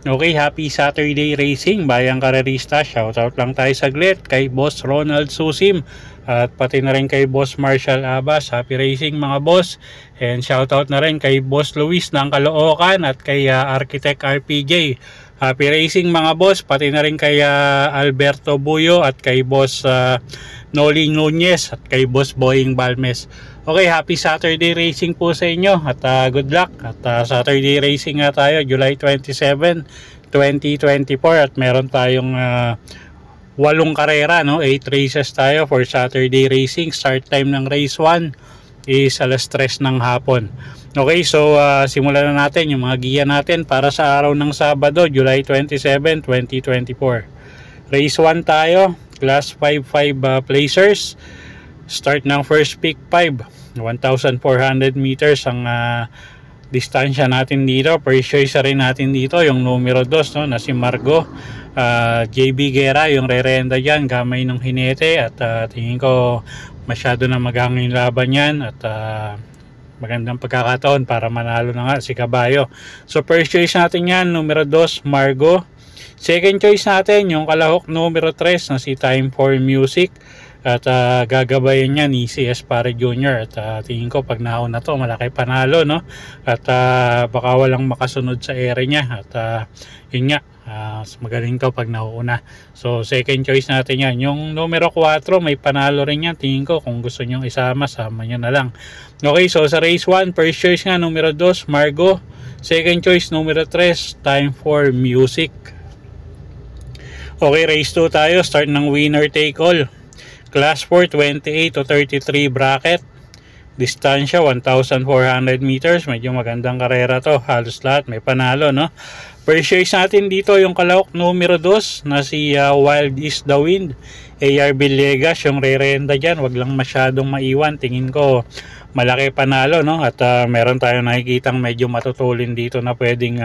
Okay, happy Saturday racing, bayang karerista. Shoutout lang tayo saglit kay Boss Ronald Susim at pati na rin kay Boss Marshall Abas. Happy racing mga boss. And shoutout na rin kay Boss Luis ng Caloocan at kay Architect RPJ. Happy racing mga boss, pati na rin kay Alberto Buyo at kay Boss Noli Nunez at kay Boss Boying Balmes. Okay, happy Saturday racing po sa inyo at good luck. At Saturday racing nga tayo, July 27, 2024 at meron tayong 8 karera, no? 8 races tayo for Saturday racing. Start time ng race 1 is alas 3 ng hapon. Okay, so simulan na natin yung mga giya natin para sa araw ng Sabado, July 27, 2024. Race 1 tayo, class 5 placers. Start ng first pick 5, 1,400 meters ang distansya natin dito. First choice rin natin dito yung numero 2, no, na si Margo. JB Guerra yung re-renda dyan, gamay ng hinete at tingin ko masyado na magangin laban yan at magandang pagkakataon para manalo na nga si Caballo. So first choice natin yan, numero 2, Margo. Second choice natin yung kalahok numero 3 na si Time for Music. At gagabayan niya ni CS Pare Jr. At tingin ko pag nauna to malaki panalo, no? At baka walang makasunod sa ere niya. At yun nga, magaling to pag nauuna. So second choice natin yan. Yung numero 4 may panalo rin yan. Tingin ko kung gusto nyo isama, sama nyo na lang. Okay, so sa race 1, first choice nga numero 2, Margo. Second choice numero 3, Time for Music. Okay, race 2 tayo. Start ng winner take all. Class 4, 28 to 33 bracket. Distansya 1,400 meters. Medyo magandang karera to. Halos lahat may panalo, no? First choice natin dito yung kalahok numero 2 na si Wild is the Wind. AR Villegas yung re-renda dyan. Wag lang masyadong maiwan. Tingin ko malaki panalo, no? At meron tayong nakikitang medyo matutulin dito na pwedeng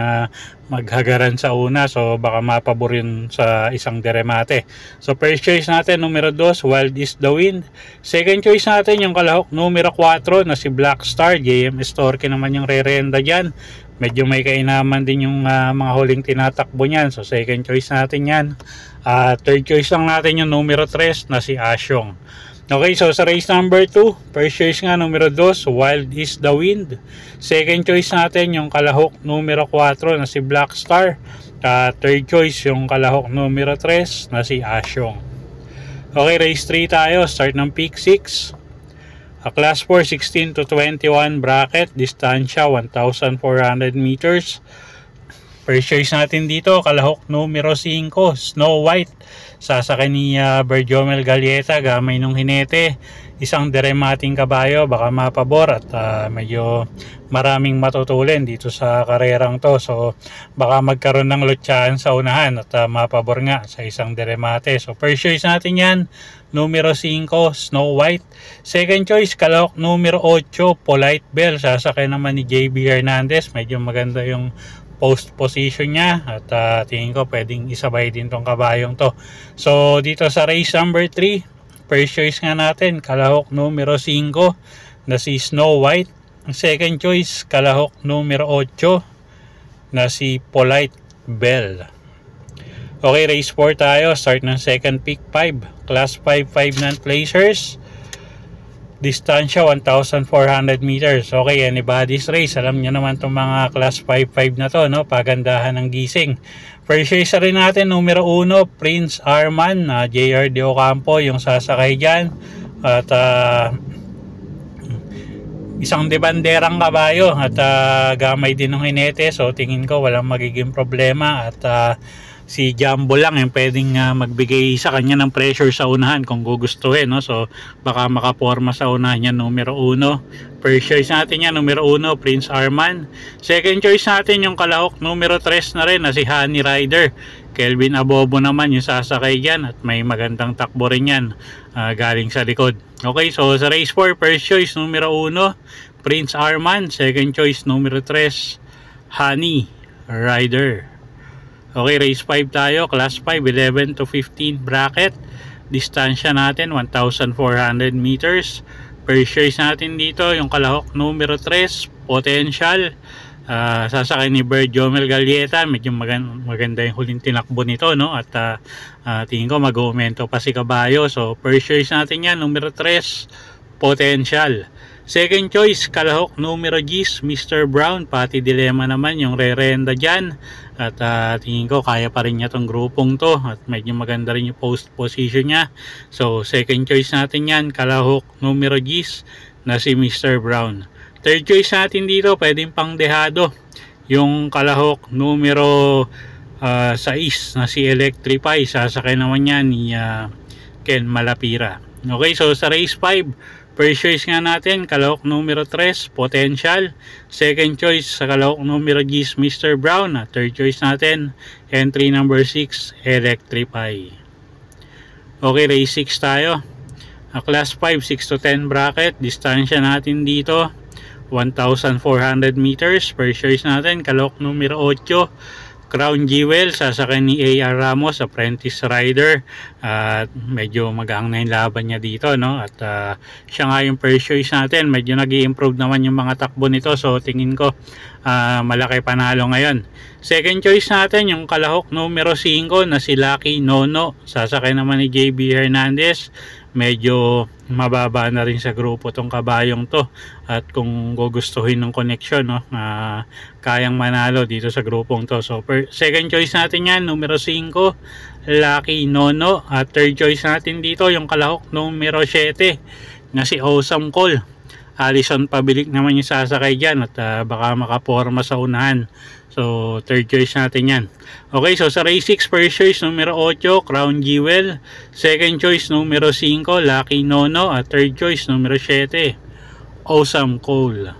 maghagaran sa una. So baka mapabor yun sa isang deremate. So first choice natin numero 2, Wild is the Wind. Second choice natin yung kalahok numero 4 na si Black Star. JM Storke naman yung re-renda dyan. Medyo may kainaman din yung mga huling tinatakbo niyan. So second choice natin yan. Third choice lang natin yung numero 3 na si Asyong. Okay, so sa race number 2, first choice nga numero 2, Wild is the Wind. Second choice natin yung kalahok numero 4 na si Black Star. Third choice yung kalahok numero 3 na si Asyong. Okay, race 3 tayo. Start ng pick 6. Class 4, 16 to 21 bracket. Distansya 1,400 meters. First choice natin dito, kalahok numero 5, Snow White. Sasakay ni Berjomel Galieta, gamay ng hinete. Isang deremating kabayo, baka mapabor at medyo maraming matutulin dito sa karerang to. So baka magkaroon ng lutsaan sa unahan at mapabor nga sa isang deremate. So first choice natin yan, numero 5, Snow White. Second choice, kalahok numero 8, Polite Bell. Sasakay naman ni JB Hernandez. Medyo maganda yung post position niya at tingin ko pwedeng isabay din tong kabayong to. So dito sa race number 3, first choice nga natin, kalahok numero 5 na si Snow White. Second choice, kalahok numero 8 na si Polite Bell. Okay, race 4 tayo. Start ng second pick 5, class 5 non-placers. Distansya 1,400 meters. Okay, anybody's race. Alam nyo naman itong mga class 5 na to, no? Pagandahan ng gising. First choice rin natin, numero 1, Prince Arman. JR De Ocampo yung sasakay dyan. At isang debanderang kabayo. At gamay din ng hinete. So tingin ko walang magiging problema. At si Jumbo lang yung pwedeng magbigay sa kanya ng pressure sa unahan kung gugustuhin, no? So baka makaporma sa unahan niya numero 1. First choice natin yan, numero 1, Prince Arman. Second choice natin yung kalahok numero 3 na rin na si Honey Rider. Kelvin Abobo naman yung sasakay dyan at may magandang takbo rin yan galing sa likod. Okay, so sa race 4, first choice numero 1, Prince Arman. Second choice numero 3, Honey Rider. Okay, race 5 tayo, class 5, 11 to 15 bracket. Distansya natin 1,400 meters. First choice natin dito yung kalahok numero 3, Potential. Sasakay ni Bird Jomel Galieta. Medyo maganda yung huling tinakbo nito, no? At tingin ko mag-aumento pa si Kabayo. So first choice natin yan, numero 3, Potential. Second choice, kalahok numero 10, Mr. Brown. Pati Dilemma naman yung re-renda dyan. At tingin ko kaya pa rin niya tong grupong to. At medyo maganda rin yung post position niya. So second choice natin yan, kalahok numero 10 na si Mr. Brown. Third choice natin dito, pwedeng pang dehado, yung kalahok numero 6 na si Electrify. Sasakay naman yan ni Ken Malapira. Okay, so sa race 5, first choice nga natin, kalahok numero 3, Potential. Second choice sa kalahok numero 10, Mr. Brown. Third choice natin, entry number 6, Electrify. Okay, race 6 tayo. Class 5, 6 to 10 bracket. Distansya natin dito 1,400 meters. First choice natin, kalahok numero 8, Crown Jewel. Sasakay ni A.R. Ramos, Apprentice Rider. At medyo magaang na yung laban niya dito, no? At siya nga yung first choice natin. Medyo nag-i-improve naman yung mga takbo nito. So tingin ko malaki panalo ngayon. Second choice natin yung kalahok numero 5 na si Lucky Nono. Sasakay naman ni JB Hernandez. Medyo mababa na rin sa grupo tong kabayong to. At kung gugustuhin ng connection, no, kayang manalo dito sa grupong to. So second choice natin yan, numero 5, Lucky Nono. At third choice natin dito yung kalahok numero 7 na si Awesome Call. Alison Pabilik naman yung sasakay dyan. At baka makaporma sa unahan. So third choice natin yan. Okay, so sa race 6, first choice numero 8, Crown Jewel. Second choice numero 5, Lucky Nono. At third choice numero 7, Awesome Call.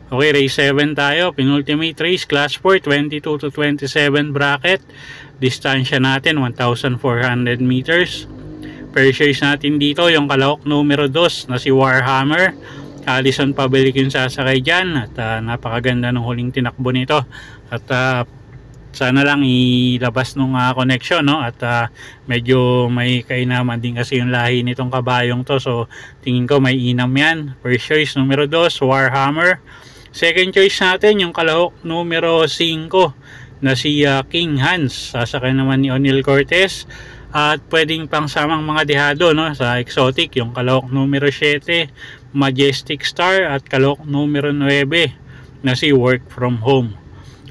Okay, race 7 tayo. Penultimate race, class 4, 22 to 27 bracket. Distansya natin 1,400 meters. First choice natin dito yung kalahok numero 2 na si Warhammer. Alison Pabilik yung sasakay dyan. At napakaganda ng huling tinakbo nito. At sana lang ilabas nung connection, no? At medyo may kainaman din kasi yung lahi nitong kabayong to. So tingin ko may inam yan. First choice numero 2, Warhammer. Second choice natin yung kalahok numero 5 na si King Hans. Sasakay naman ni O'Neal Cortez. At pwedeng pang samang mga dehado, no, sa exotic, yung kalahok numero 7, Majestic Star. At kalahok numero 9 na si Work From Home.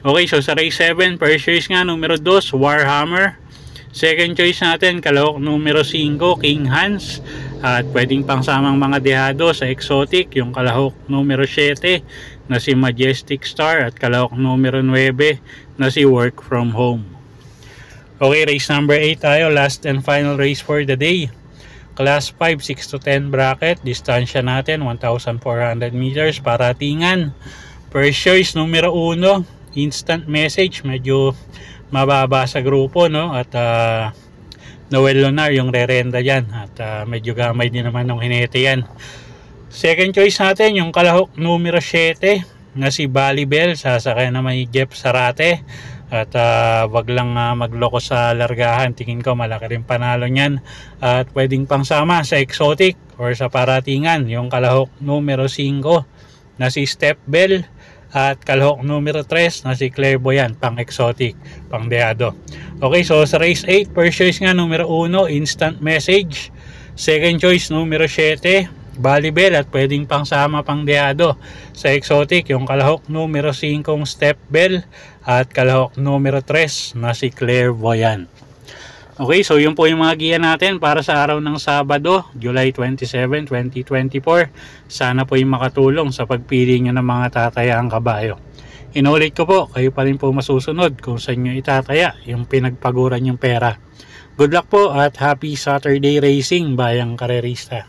Okay, so sa race 7, first choice nga numero 2, Warhammer. Second choice natin, kalahok numero 5, King Hans. At pwedeng pang samang mga dehado sa exotic, yung kalahok numero 7 na si Majestic Star. At kalahok numero 9 na si Work From Home. Okay, race number 8 tayo. Last and final race for the day. Class 5, 6 to 10 bracket. Distansya natin 1,400 meters. Paratingan. First choice numero 1, Instant Message. Medyo mababa sa grupo, no? At Noel Lunar yung re-renda dyan. At medyo gamay din naman ng hinete yan. Second choice natin yung kalahok numero 7 na si Balibel. Sasakay naman ni Jeff Sarate. At wag lang magloko sa largahan. Tingin ko malaki rin panalo niyan. At pwedeng pangsama sa exotic or sa paratingan yung kalahok numero 5 na si Step Bell. At kalahok numero 3 na si Clairvoyant, pang exotic, pang deado. Okay, so sa race 8, first choice nga numero 1, Instant Message. Second choice numero 7, Balibel. At pwedeng pangsama pang deado sa exotic yung kalahok numero 5, Step Bell. At kalahok numero 3 na si Clairvoyant. Okay, so yun po yung mga giya natin para sa araw ng Sabado, July 27, 2024. Sana po yung makatulong sa pagpili nyo ng mga tatayaang kabayo. Inulit ko po, kayo pa rin po masusunod kung saan nyo itataya yung pinagpaguran yung pera. Good luck po at happy Saturday racing, bayang karerista.